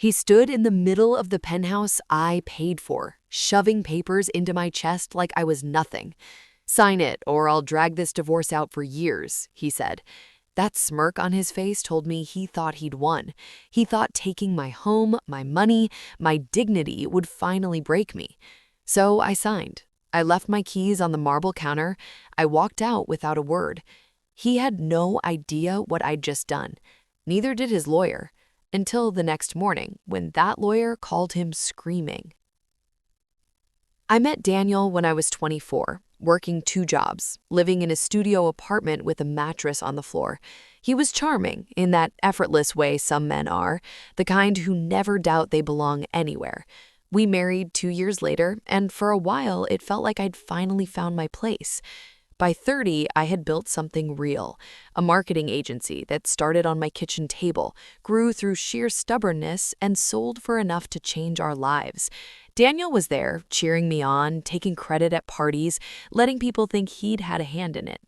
He stood in the middle of the penthouse I paid for, shoving papers into my chest like I was nothing. "Sign it, or I'll drag this divorce out for years," he said. That smirk on his face told me he thought he'd won. He thought taking my home, my money, my dignity would finally break me. So I signed. I left my keys on the marble counter. I walked out without a word. He had no idea what I'd just done. Neither did his lawyer, until the next morning when that lawyer called him screaming. I met Daniel when I was 24, working 2 jobs, living in a studio apartment with a mattress on the floor. He was charming in that effortless way some men are, the kind who never doubt they belong anywhere. We married 2 years later, and for a while it felt like I'd finally found my place. By 30, I had built something real, a marketing agency that started on my kitchen table, grew through sheer stubbornness, and sold for enough to change our lives. Daniel was there, cheering me on, taking credit at parties, letting people think he'd had a hand in it.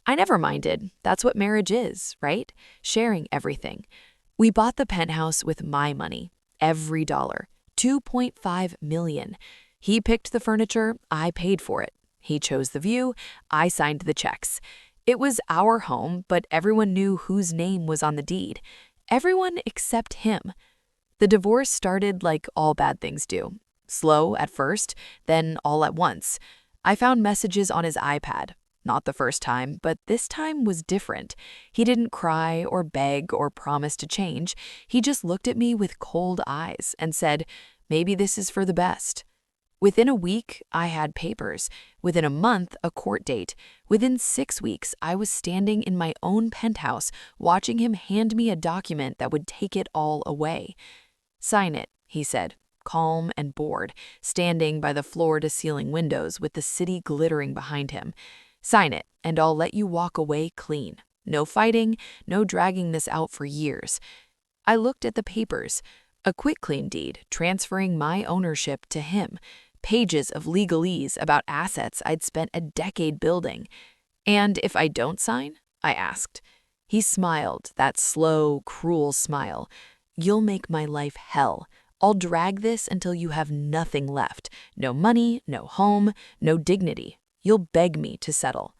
I never minded. That's what marriage is, right? Sharing everything. We bought the penthouse with my money, every dollar, $2.5 million. He picked the furniture, I paid for it. He chose the view, I signed the checks. It was our home, but everyone knew whose name was on the deed. Everyone except him. The divorce started like all bad things do. Slow at first, then all at once. I found messages on his iPad. Not the first time, but this time was different. He didn't cry or beg or promise to change. He just looked at me with cold eyes and said, "Maybe this is for the best." Within a week, I had papers. Within a month, a court date. Within 6 weeks, I was standing in my own penthouse, watching him hand me a document that would take it all away. "Sign it," he said, calm and bored, standing by the floor-to-ceiling windows with the city glittering behind him. "Sign it, and I'll let you walk away clean. No fighting, no dragging this out for years." I looked at the papers. A quitclaim deed transferring my ownership to him. Pages of legalese about assets I'd spent a decade building. "And if I don't sign?" I asked. He smiled, that slow, cruel smile. "You'll make my life hell. I'll drag this until you have nothing left. No money, no home, no dignity. You'll beg me to settle."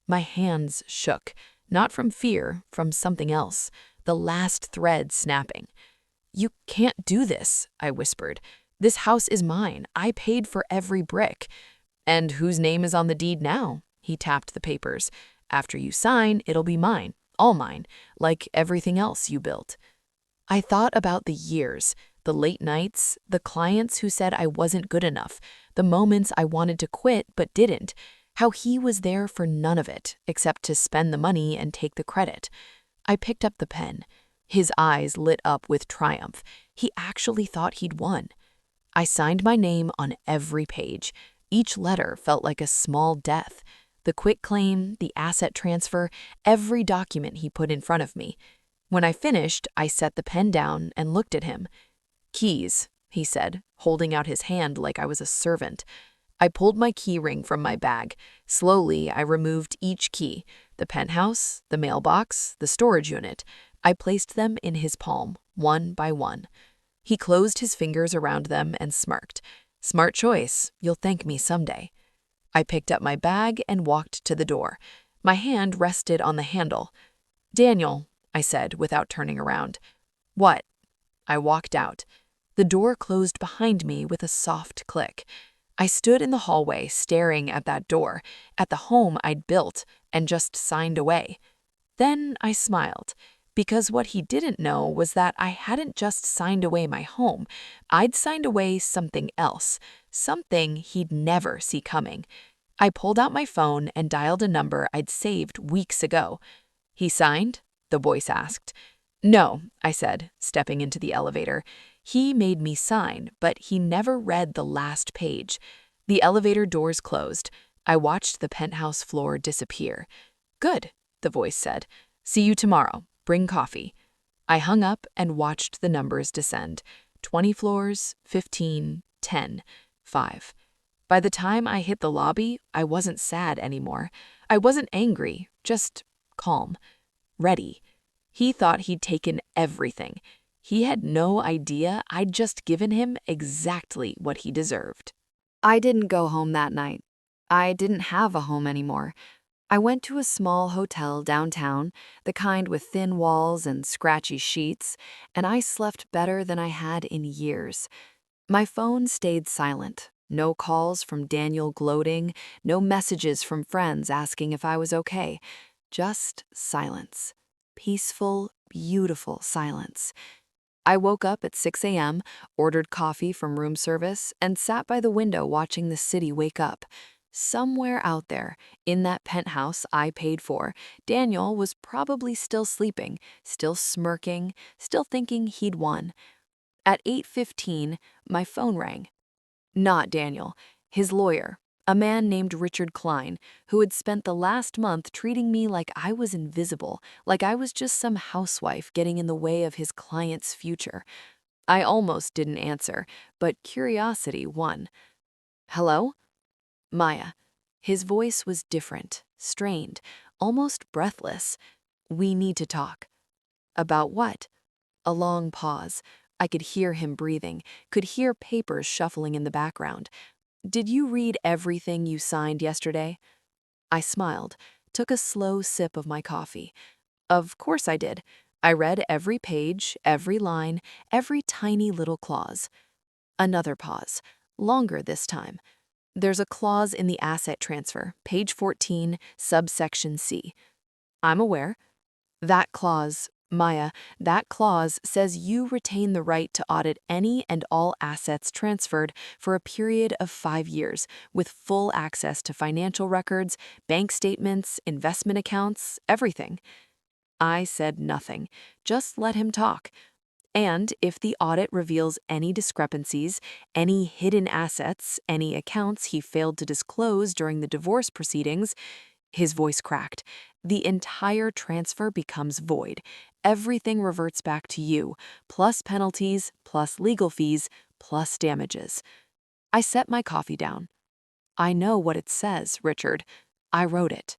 My hands shook, not from fear, from something else, the last thread snapping. "You can't do this," I whispered. "This house is mine. I paid for every brick." "And whose name is on the deed now?" He tapped the papers. "After you sign, it'll be mine, all mine, like everything else you built." I thought about the years, the late nights, the clients who said I wasn't good enough, the moments I wanted to quit but didn't, how he was there for none of it except to spend the money and take the credit. I picked up the pen. His eyes lit up with triumph. He actually thought he'd won. I signed my name on every page. Each letter felt like a small death. The quitclaim, the asset transfer, every document he put in front of me. When I finished, I set the pen down and looked at him. "Keys," he said, holding out his hand like I was a servant. I pulled my key ring from my bag. Slowly, I removed each key, the penthouse, the mailbox, the storage unit. I placed them in his palm, one by one. He closed his fingers around them and smirked. "Smart choice. You'll thank me someday." I picked up my bag and walked to the door. My hand rested on the handle. "Daniel," I said without turning around. "What?" I walked out. The door closed behind me with a soft click. I stood in the hallway staring at that door, at the home I'd built and just signed away. Then I smiled. Because what he didn't know was that I hadn't just signed away my home. I'd signed away something else, something he'd never see coming. I pulled out my phone and dialed a number I'd saved weeks ago. "He signed?" the voice asked. "No," I said, stepping into the elevator. He made me sign, but he never read the last page. The elevator doors closed. I watched the penthouse floor disappear. "Good," the voice said. "See you tomorrow. Bring coffee." I hung up and watched the numbers descend. 20 floors, 15, 10, 5. By the time I hit the lobby, I wasn't sad anymore. I wasn't angry, just calm, ready. He thought he'd taken everything. He had no idea I'd just given him exactly what he deserved. I didn't go home that night. I didn't have a home anymore. I went to a small hotel downtown, the kind with thin walls and scratchy sheets, and I slept better than I had in years. My phone stayed silent. No calls from Daniel gloating, no messages from friends asking if I was okay. Just silence. Peaceful, beautiful silence. I woke up at 6 a.m., ordered coffee from room service, and sat by the window watching the city wake up. Somewhere out there, in that penthouse I paid for, Daniel was probably still sleeping, still smirking, still thinking he'd won. At 8:15, my phone rang. Not Daniel, his lawyer, a man named Richard Klein, who had spent the last month treating me like I was invisible, like I was just some housewife getting in the way of his client's future. I almost didn't answer, but curiosity won. Hello? Maya. His voice was different, strained, almost breathless. We need to talk. About what? A long pause. I could hear him breathing, could hear papers shuffling in the background. Did you read everything you signed yesterday? I smiled, took a slow sip of my coffee. Of course I did. I read every page, every line, every tiny little clause. Another pause, longer this time. There's a clause in the asset transfer, page 14, subsection C. I'm aware. That clause, Maya, that clause says you retain the right to audit any and all assets transferred for a period of 5 years, with full access to financial records, bank statements, investment accounts, everything. I said nothing, just let him talk. And if the audit reveals any discrepancies, any hidden assets, any accounts he failed to disclose during the divorce proceedings, his voice cracked. The entire transfer becomes void. Everything reverts back to you, plus penalties, plus legal fees, plus damages. I set my coffee down. I know what it says, Richard. I wrote it.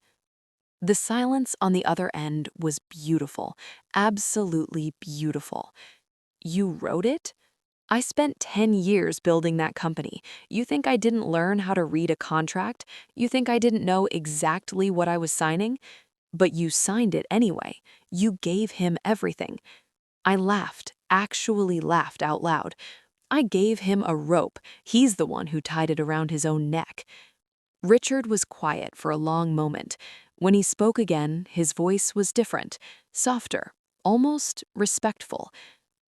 The silence on the other end was beautiful, absolutely beautiful. You wrote it? I spent 10 years building that company. You think I didn't learn how to read a contract? You think I didn't know exactly what I was signing? But you signed it anyway. You gave him everything. I laughed, actually laughed out loud. I gave him a rope. He's the one who tied it around his own neck. Richard was quiet for a long moment. When he spoke again, his voice was different, softer, almost respectful.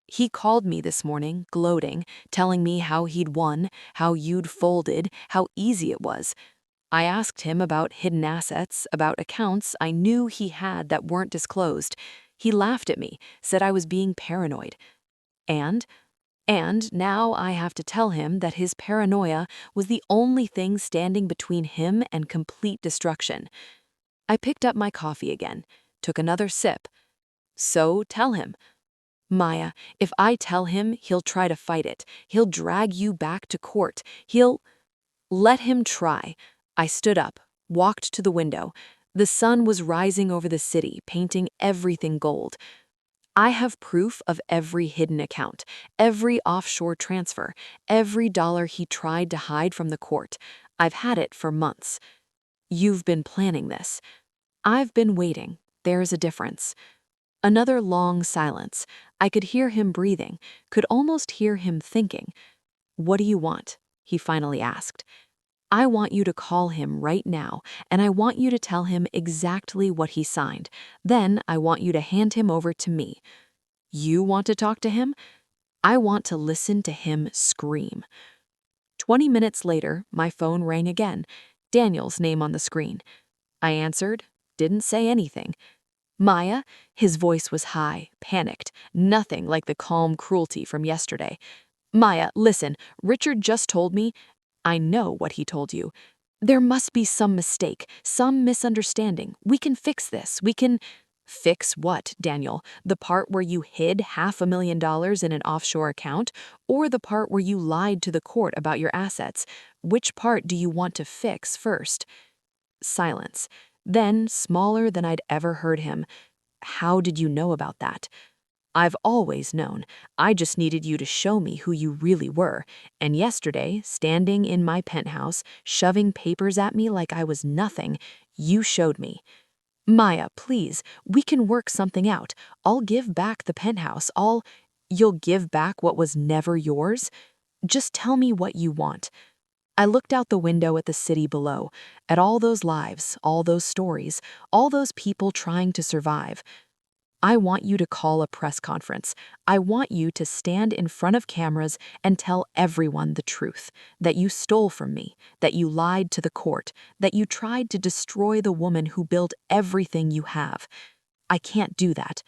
He called me this morning, gloating, telling me how he'd won, how you'd folded, how easy it was. I asked him about hidden assets, about accounts I knew he had that weren't disclosed. He laughed at me, said I was being paranoid. And now I have to tell him that his paranoia was the only thing standing between him and complete destruction. I picked up my coffee again, took another sip. So tell him. Maya, if I tell him, he'll try to fight it. He'll drag you back to court. He'll... Let him try. I stood up, walked to the window. The sun was rising over the city, painting everything gold. I have proof of every hidden account, every offshore transfer, every dollar he tried to hide from the court. I've had it for months. You've been planning this. I've been waiting. There's a difference. Another long silence. I could hear him breathing, could almost hear him thinking. What do you want? He finally asked. I want you to call him right now, and I want you to tell him exactly what he signed. Then I want you to hand him over to me. You want to talk to him? I want to listen to him scream. 20 minutes later, my phone rang again. Daniel's name on the screen. I answered, didn't say anything. Maya? His voice was high, panicked, nothing like the calm cruelty from yesterday. Maya, listen, Richard just told me. I know what he told you. There must be some mistake, some misunderstanding. We can fix this. We can... Fix what, Daniel? The part where you hid $500,000 in an offshore account, or the part where you lied to the court about your assets? Which part do you want to fix first? Silence. Then, smaller than I'd ever heard him. How did you know about that? I've always known. I just needed you to show me who you really were. And yesterday, standing in my penthouse, shoving papers at me like I was nothing, you showed me. Maya, please, we can work something out. I'll give back the penthouse. You'll give back what was never yours? Just tell me what you want. I looked out the window at the city below, at all those lives, all those stories, all those people trying to survive. I want you to call a press conference. I want you to stand in front of cameras and tell everyone the truth, that you stole from me, that you lied to the court, that you tried to destroy the woman who built everything you have. I can't do that.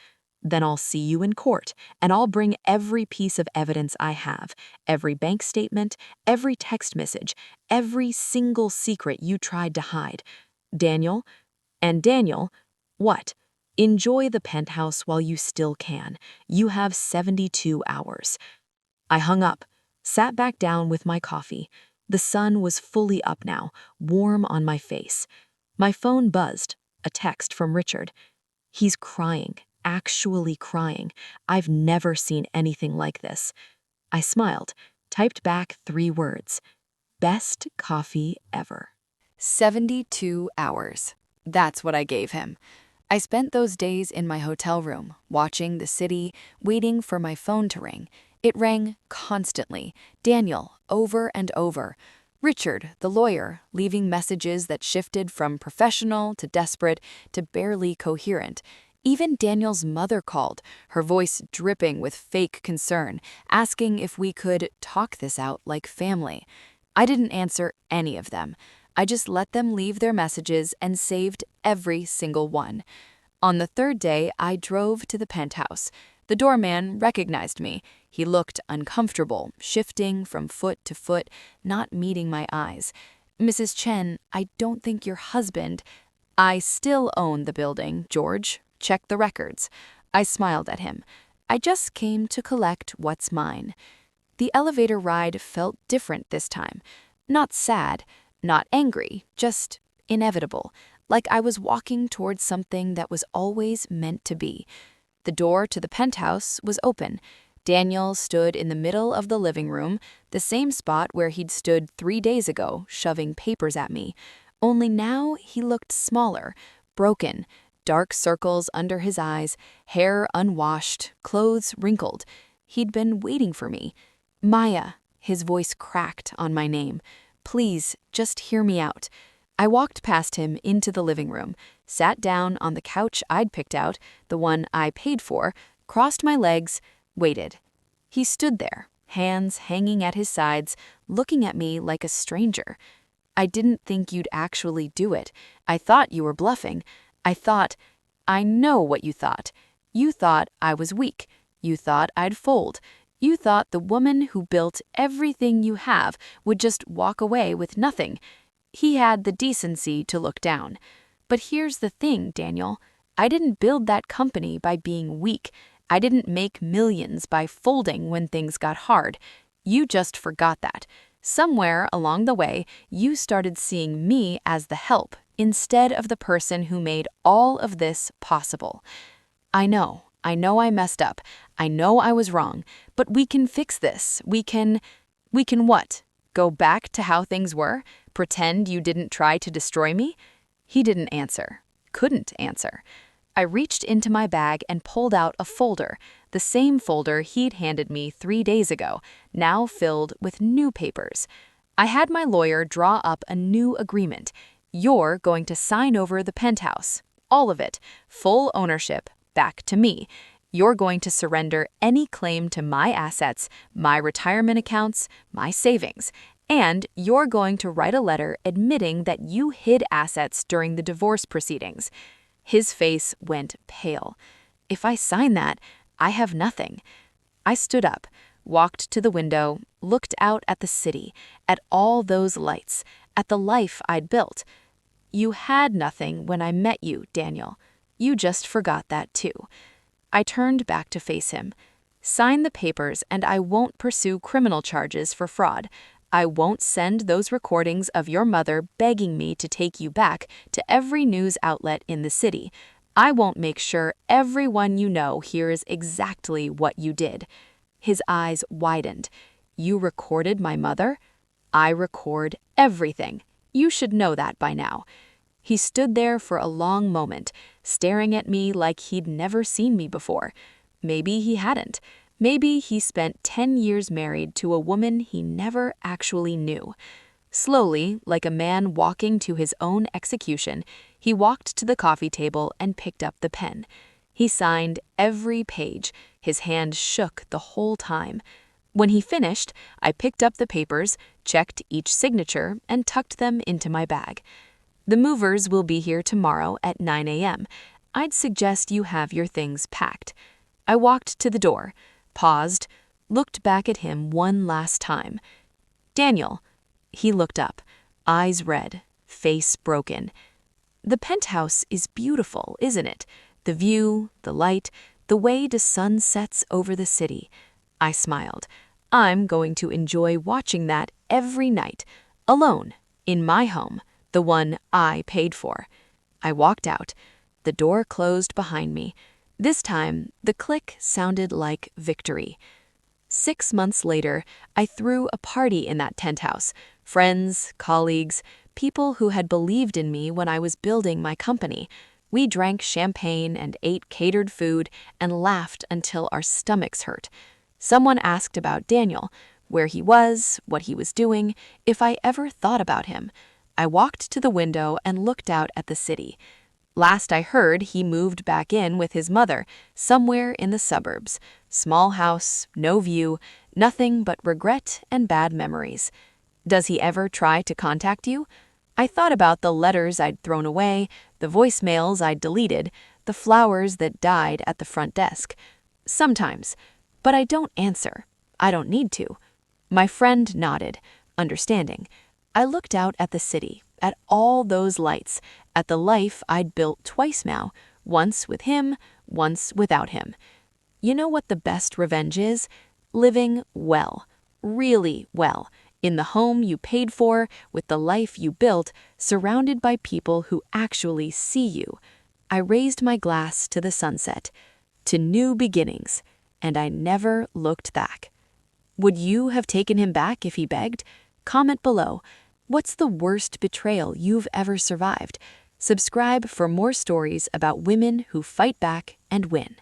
Then I'll see you in court, and I'll bring every piece of evidence I have, every bank statement, every text message, every single secret you tried to hide. Daniel, Daniel, what? Enjoy the penthouse while you still can. You have 72 hours. I hung up, sat back down with my coffee. The sun was fully up now, warm on my face. My phone buzzed, a text from Richard. He's crying, actually crying. I've never seen anything like this. I smiled, typed back 3 words. Best coffee ever. 72 hours. That's what I gave him. I spent those days in my hotel room, watching the city, waiting for my phone to ring. It rang constantly, Daniel, over and over. Richard, the lawyer, leaving messages that shifted from professional to desperate to barely coherent. Even Daniel's mother called, her voice dripping with fake concern, asking if we could talk this out like family. I didn't answer any of them. I just let them leave their messages and saved every single one. On the 3rd day, I drove to the penthouse. The doorman recognized me. He looked uncomfortable, shifting from foot to foot, not meeting my eyes. Mrs. Chen, I don't think your husband... I still own the building, George. Check the records. I smiled at him. I just came to collect what's mine. The elevator ride felt different this time. Not sad, not angry, just inevitable, like I was walking towards something that was always meant to be. The door to the penthouse was open. Daniel stood in the middle of the living room, the same spot where he'd stood 3 days ago, shoving papers at me. Only now he looked smaller, broken, dark circles under his eyes, hair unwashed, clothes wrinkled. He'd been waiting for me. Maya, his voice cracked on my name. Please, just hear me out. I walked past him into the living room, sat down on the couch I'd picked out, the one I paid for, crossed my legs, waited. He stood there, hands hanging at his sides, looking at me like a stranger. I didn't think you'd actually do it. I thought you were bluffing. I know what you thought. You thought I was weak. You thought I'd fold. You thought the woman who built everything you have would just walk away with nothing. He had the decency to look down. But here's the thing, Daniel. I didn't build that company by being weak. I didn't make millions by folding when things got hard. You just forgot that. Somewhere along the way, you started seeing me as the help instead of the person who made all of this possible. I know I messed up. I know I was wrong, but we can fix this. We can what? Go back to how things were? Pretend you didn't try to destroy me? He didn't answer. Couldn't answer. I reached into my bag and pulled out a folder, the same folder he'd handed me 3 days ago, now filled with new papers. I had my lawyer draw up a new agreement. You're going to sign over the penthouse. All of it. Full ownership. Back to me. You're going to surrender any claim to my assets, my retirement accounts, my savings. And you're going to write a letter admitting that you hid assets during the divorce proceedings. His face went pale. If I sign that, I have nothing. I stood up, walked to the window, looked out at the city, at all those lights, at the life I'd built. You had nothing when I met you, Daniel. You just forgot that too. I turned back to face him. Sign the papers and I won't pursue criminal charges for fraud. I won't send those recordings of your mother begging me to take you back to every news outlet in the city. I won't make sure everyone you know hears exactly what you did." His eyes widened. "You recorded my mother?" "I record everything. You should know that by now." He stood there for a long moment, staring at me like he'd never seen me before. Maybe he hadn't. Maybe he spent 10 years married to a woman he never actually knew. Slowly, like a man walking to his own execution, he walked to the coffee table and picked up the pen. He signed every page. His hand shook the whole time. When he finished, I picked up the papers, checked each signature, and tucked them into my bag. "The movers will be here tomorrow at 9 a.m. I'd suggest you have your things packed." I walked to the door, paused, looked back at him one last time. "Daniel." He looked up, eyes red, face broken. "The penthouse is beautiful, isn't it? The view, the light, the way the sun sets over the city." I smiled. "I'm going to enjoy watching that every night, alone, in my home, the one I paid for." I walked out. The door closed behind me. This time, the click sounded like victory. 6 months later, I threw a party in that tent house. Friends, colleagues, people who had believed in me when I was building my company. We drank champagne and ate catered food and laughed until our stomachs hurt. Someone asked about Daniel, where he was, what he was doing, if I ever thought about him. I walked to the window and looked out at the city. Last I heard, he moved back in with his mother, somewhere in the suburbs. Small house, no view, nothing but regret and bad memories. Does he ever try to contact you? I thought about the letters I'd thrown away, the voicemails I'd deleted, the flowers that died at the front desk. Sometimes, but I don't answer. I don't need to. My friend nodded, understanding. I looked out at the city, at all those lights, at the life I'd built twice now, once with him, once without him. You know what the best revenge is? Living well, really well, in the home you paid for, with the life you built, surrounded by people who actually see you. I raised my glass to the sunset, to new beginnings, and I never looked back. Would you have taken him back if he begged? Comment below. What's the worst betrayal you've ever survived? Subscribe for more stories about women who fight back and win.